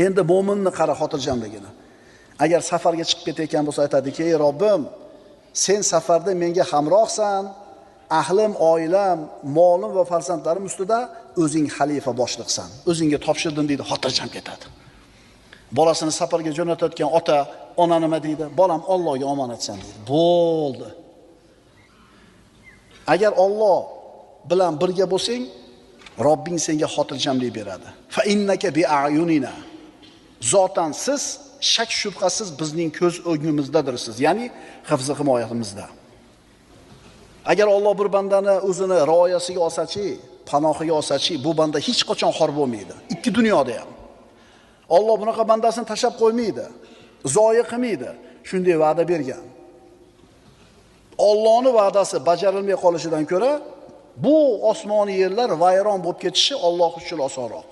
Endi mo'minni qara xotirjamligini. Agar safarga chiqib ketayotgan bo'lsa aytadiki: "Ey Robbim, sen safarda menga hamrohsan, ahlim, oilam, molim va farzandlarim ustida o'zing xalifa boshliqsan. O'zingga topshirdim" deydi, xotirjam ketadi. Bolasini safarga jo'natayotgan ota, ona nima deydi? "Bolam Allohga omonatsan" deydi. Bo'ldi. Agar Alloh bilan birga bo'lsang, Robbing senga xotirjamlik beradi. Fa innaka bi a'yunina. Zotan siz shak shubhasiz bizning ko'z o'ngimizdadirsiz, ya'ni hifz himoyatimizda. Agar Alloh bir bandani o'zini rioyasiga olsa-chi, panohiga olsa-chi, bu banda hech qachon xor bo'lmaydi. Ikki dunyoda ham. Alloh bunaqa bandasini tashab qo'ymaydi, zoya qilmaydi. Shunday va'da bergan. Allohning va'dasi bajarilmay qolishidan ko'ra, bu osmoniy yerlar vayron bo'lib ketishi Alloh uchun osonroq.